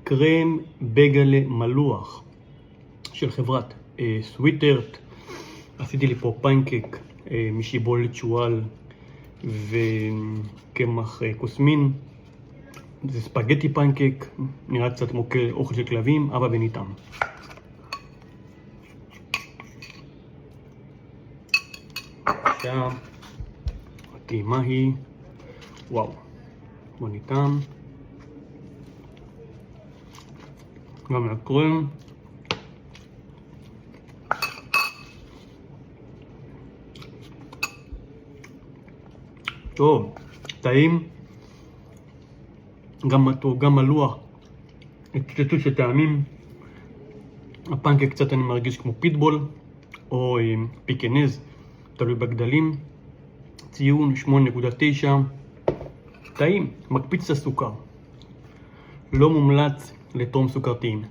קרם בגלה מלוח של חברת סוויטרט. עשיתי לי פה פיינקק משיבולת שועל וקמח קוסמין. זה ספגטי פיינקק, נראה קצת כמו אוכל של כלבים, אבא בניתם. עכשיו, הטעימה היא, וואו, בניתם. גם הקרם. טוב, טעים. גם מתוק, גם מלוח. התפוצצות של טעמים. הפנקק קצת אני מרגיש כמו פיטבול או פיקנז, תלוי בגדלים. ציון 8.9. טעים, מקפיץ את הסוכר. לא מומלץ לטעום סוכרתיים.